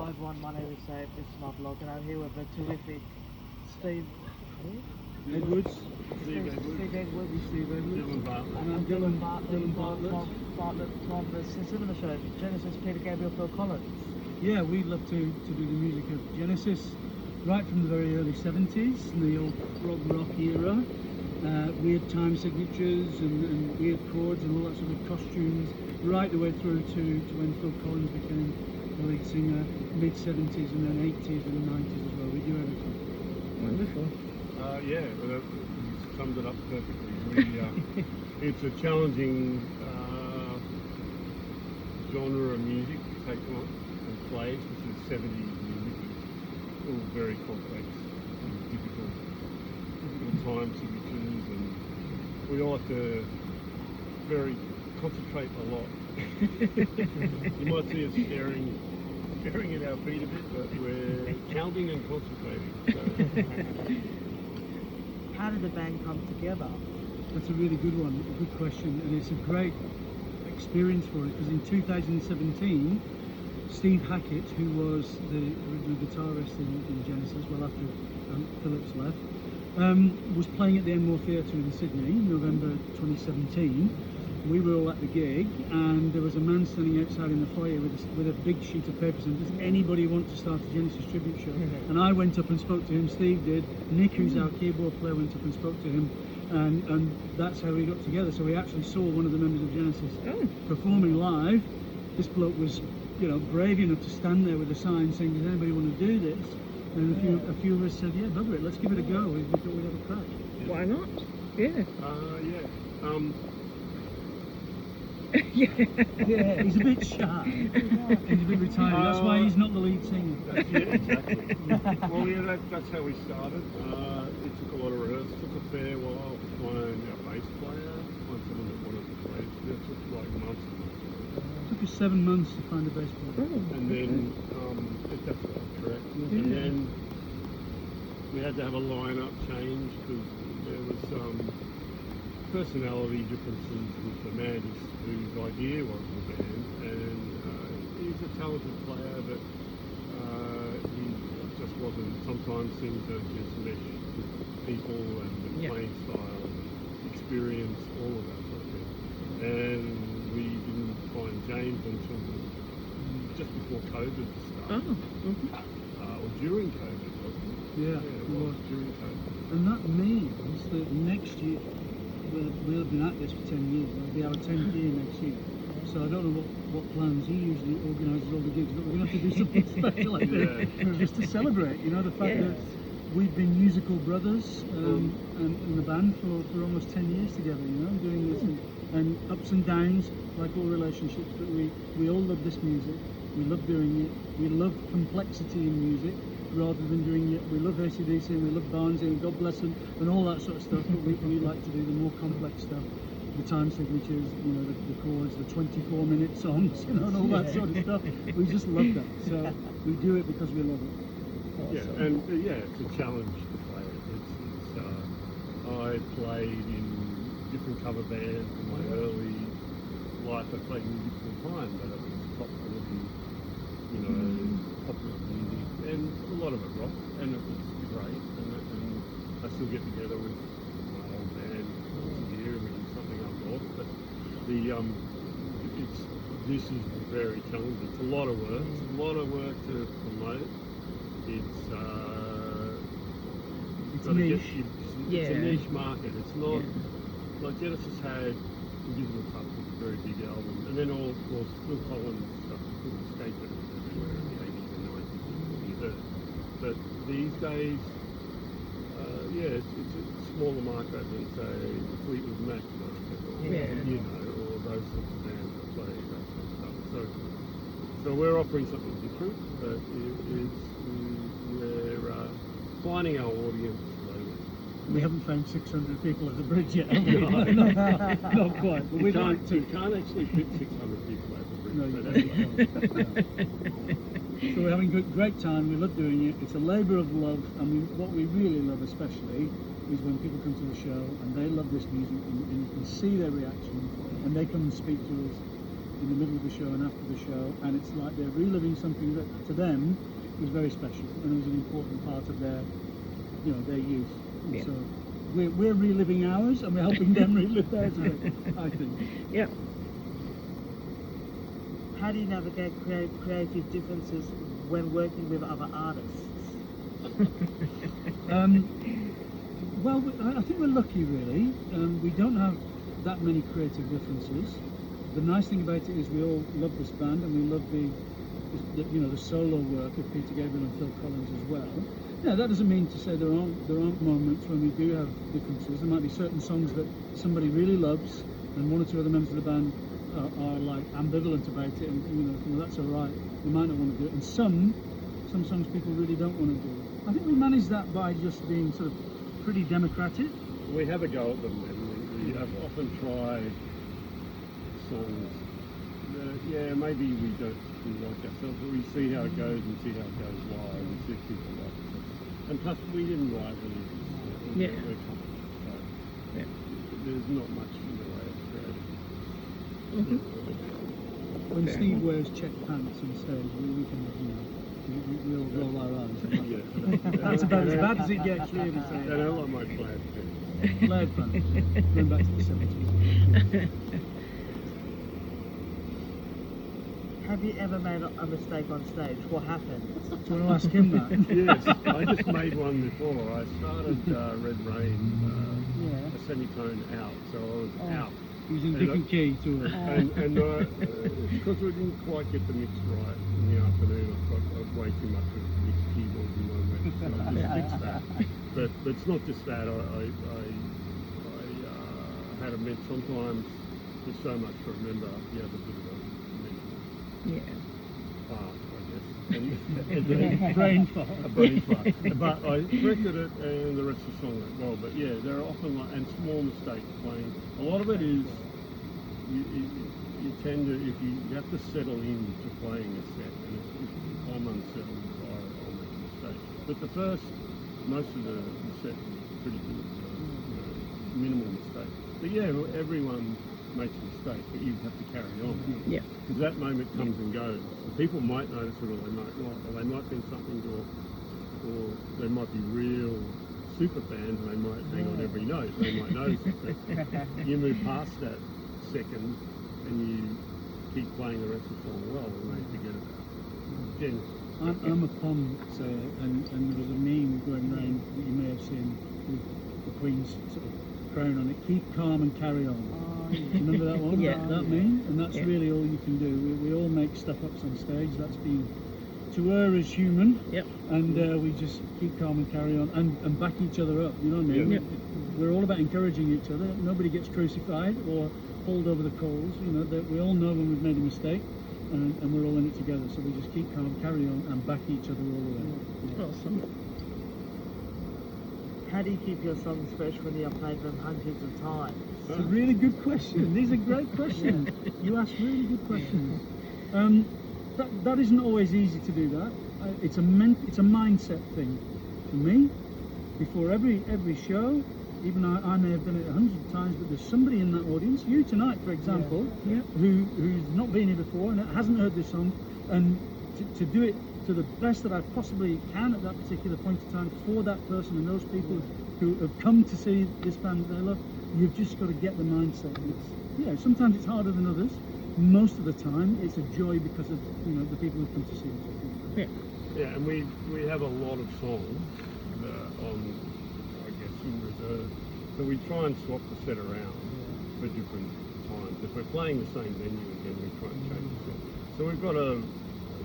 Hi everyone, my name is Sayeth, this is my vlog, and I'm here with the terrific Steve Edwards. Steve Edwards, Dylan Bartlett. and I'm Dylan Bartlett from the cinema show, Genesis, Peter Gabriel, Phil Collins. Yeah, we love to do the music of Genesis right from the very early 70s, the old prog rock era. Weird time signatures and weird chords and all that sort of costumes, right the way through to when Phil Collins became the lead singer, mid-70s and then 80s and 90s as well. We do everything. Wonderful. Yeah, well, that summed it up perfectly. It's a challenging genre of music to take on and play, especially 70s music. It's all very complex and difficult time signatures, and we all have to concentrate a lot. You might see us staring at our feet a bit, but we're counting and concentrating. So. How did the band come together? That's a really good one, a good question, and it's a great experience for us because in 2017, Steve Hackett, who was the original guitarist in Genesis, well after Phillips left, was playing at the Enmore Theatre in Sydney in November 2017. We were all at the gig, and there was a man standing outside in the foyer with a big sheet of paper saying, does anybody want to start a Genesis tribute show? And I went up and spoke to him, Steve did, Nick, who's our keyboard player, went up and spoke to him, and that's how we got together. So we actually saw one of the members of Genesis performing live. This bloke was, brave enough to stand there with a sign saying, does anybody want to do this? And a few of us said, yeah, bugger it, let's give it a go. We thought we'd have a crack. Why not? Yeah. Yeah, He's a bit shy. He's a bit retired. That's why he's not the lead singer. Yeah, exactly. Well, yeah, that's how we started. It took a lot of rehearsals. It took a fair while to find our bass player, find someone that wanted to play. It took like months and months. It took us 7 months to find a bass player. And then, if that's correct. And then we had to have a line-up change because there was personality differences with the man whose idea was the band, and he's a talented player, but he just wasn't. Sometimes things don't just mesh with people and the playing style, experience, all of that sort of thing. And we didn't find James until just before COVID started, or during COVID, wasn't it? Yeah, it was during COVID. And that means that next year, we'll have been at this for 10 years, it'll be our 10th year next year. So I don't know what plans, he usually organises all the gigs, but we're going to have to do something special, I think, just to celebrate, the fact that we've been musical brothers and the band for almost 10 years together, doing this, and ups and downs, like all relationships, but we all love this music, we love doing it, we love complexity in music, rather than doing it. We love AC/DC and we love Barnsley and God bless them and all that sort of stuff, but we like to do the more complex stuff, the time signatures, the chords, the 24-minute songs, and all that sort of stuff. We just love that, so we do it because we love it. Awesome. Yeah, and it's a challenge to play it. I played in different cover bands in my early life. I played music full time, but it was top quality, popular music. And a lot of it rock, and it was great, and I still get together with my old band once a year and we do something unlocked, but this is very challenging. It's a lot of work, to promote. It's niche. It's a niche market. It's not like Genesis had Invisible Touch, was a very big album, and then all Phil Collins stuff, couldn't escape it everywhere in the 80s and 90s. But these days, it's a smaller market than say Fleetwood Mac market, or those sorts of bands that play that sort of stuff. So we're offering something different, but we're finding our audience slowly. We haven't found 600 people at the bridge yet, have we? Not quite, but we'd like to. You can't actually fit 600 people at the bridge. No, you can't. So we're having a great time, we love doing it, it's a labour of love, and what we really love especially is when people come to the show and they love this music and you can see their reaction and they come and speak to us in the middle of the show and after the show, and it's like they're reliving something that to them was very special and it was an important part of their, their youth. And Yeah. so we're reliving ours and we're helping them relive theirs, I think. Yeah. How do you navigate creative differences when working with other artists? Well, I think we're lucky, really. We don't have that many creative differences. The nice thing about it is we all love this band, and we love the solo work of Peter Gabriel and Phil Collins as well. Now, that doesn't mean to say there aren't moments when we do have differences. There might be certain songs that somebody really loves, and one or two other members of the band are like ambivalent about it, and that's all right. They might not want to do it, and some songs people really don't want to do. I think we manage that by just being sort of pretty democratic. We have a go at them, and we have often tried songs that, maybe we don't like ourselves, but we see how it goes and see how it goes live and see if people like it. And plus, we didn't write any. Yeah. We're comfortable, so Yeah. there's not much in the way of creative. When Steve wears check pants on stage, we can, we'll roll our eyes. That's about as bad as it gets, really. I don't like my plaid too. Flared pants. Going back to the 70s. Have you ever made a mistake on stage? What happened? Do you want to ask him that? Yes, I just made one before. I started Red Rain, a semitone out, so I was out. Using different key to it. And because we didn't quite get the mix right in the afternoon, I've got way too much of mixed keyboards in my mix, so I just fixed that. But it's not just that. I had a meant sometimes there's so much to remember. You have a bit of a mental fart, I guess. And Brain fart. A brain fart. But I corrected it, and the rest of the song went well. But yeah, there are often and small mistakes playing. A lot of it is you tend to you have to settle into playing a set, and if I'm unsettled, I'll make a mistake. But most of the set was pretty good, minimal mistakes. But yeah, everyone makes a mistake, but you have to carry on. Yeah. Because that moment comes and goes. People might notice it, or they might not, or they might think something, or they might be real super fans and they might hang on every note. They might notice it. But you move past that second and you keep playing the rest of the song well, and they forget about it. I'm a pom, and there was a meme going around that you may have seen with the Queen's sort of crown on it. Keep calm and carry on. Do you remember that one? Yeah. That meme? And that's really all you can do. We all make stuff ups on stage. That's being to err is human. Yep. And we just keep calm and carry on and back each other up. You know what I mean? Yep. We're all about encouraging each other. Nobody gets crucified or hauled over the coals. That we all know when we've made a mistake. And we're all in it together, so we just keep calm, carry on, and back each other all the way. Yeah. Awesome. How do you keep your songs fresh when you have played them hundreds of times? It's a really good question. These are great questions. You ask really good questions. That isn't always easy to do that. It's a mindset thing for me. Before every show, even I may have done it 100 times, but there's somebody in that audience, you tonight, for example, who's not been here before and hasn't heard this song, and to do it to the best that I possibly can at that particular point in time for that person and those people who have come to see this band that they love, you've just got to get the mindset. Sometimes it's harder than others. Most of the time, it's a joy because of the people who come to see it. Yeah, and we have a lot of songs on, I guess, in reserve. So we try and swap the set around for different times. If we're playing the same venue again, we try and change the set. So we've got a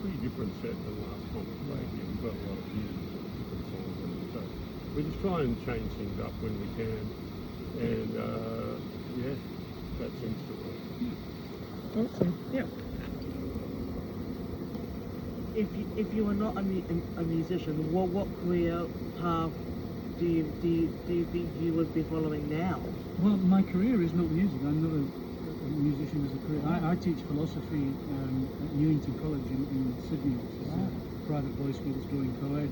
pretty different set than last time we played here. We've got a lot of different songs in it. So we just try and change things up when we can. And that seems to work. Awesome. Yeah. If you were not a musician, what career path do you think you would be following now? Well, my career is not music. I'm not a musician as a career. I teach philosophy at Newington College in Sydney, which is a private boys' school that's going co-ed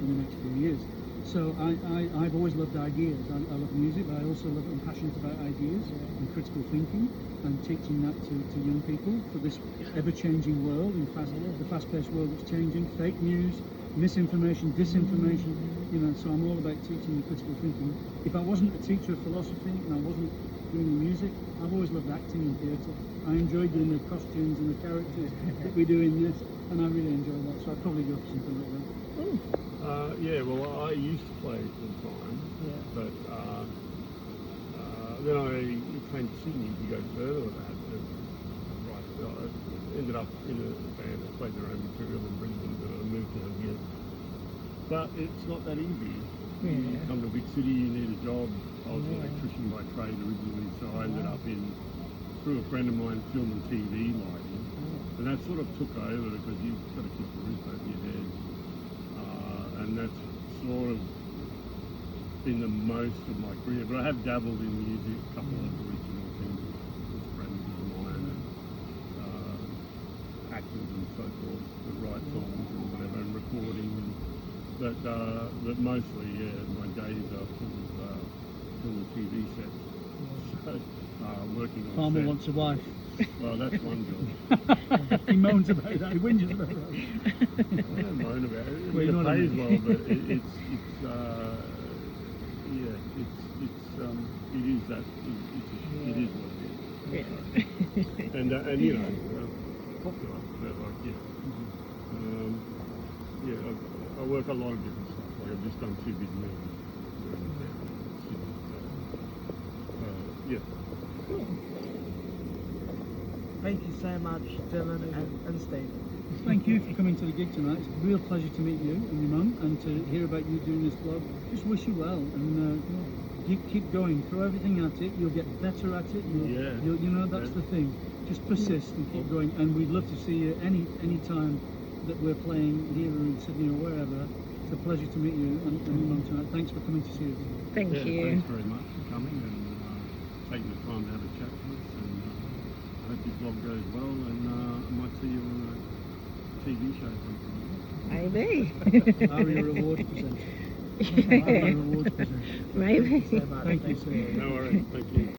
in the next few years. So I've always loved ideas. I love music, but I also love and passionate about ideas and critical thinking, and teaching that to young people for this ever-changing world, and the fast-paced world that's changing, fake news, misinformation, disinformation, you know, so I'm all about teaching the critical thinking. If I wasn't a teacher of philosophy and I wasn't doing the music, I've always loved acting in theatre. I enjoy doing the costumes and the characters that we do in this, and I really enjoy that, so I'd probably go for something like that. Yeah, well, I used to play full time, but then I came to Sydney to go further with that. And, I ended up in a band that played their own material in Brisbane, and I moved down here. But it's not that easy. You come to a big city, you need a job. I was an electrician by trade originally, so I ended up through a friend of mine, film and TV lighting. And that sort of took over because you've got to keep the roof over your head. And that's sort of been the most of my career. But I have dabbled in music, a couple of original things with friends of mine, and actors and so forth, to write songs and whatever, and recording. But mostly, my days are full of film and TV sets. So, working on Farmer sets. wants a wife. Well, that's one job. He moans about that. He whinges about that. I don't moan about it. I Well, you mean, know it what I pays mean. well, but it is that. It is what it is. And you know, popular. But like, I work a lot of different stuff. Like I've just done 2 big movies. Thank you so much, Dylan and Steve. Thank you for coming to the gig tonight. It's a real pleasure to meet you and your mum, and to hear about you doing this blog. Just wish you well, and keep going. Throw everything at it. You'll get better at it. You'll, you know, that's the thing. Just persist and keep going. And we'd love to see you any time that we're playing here in Sydney or wherever. It's a pleasure to meet you and your mum tonight. Thanks for coming to see us. Thank you. Thanks very much for coming and taking the time to have a chat with us. And I hope your blog goes well, and I might see you on a TV show sometime. Maybe. Are you a reward presenter? Are you a reward presenter? Maybe. Thank you so much. Thank you so much. No worries. Thank you.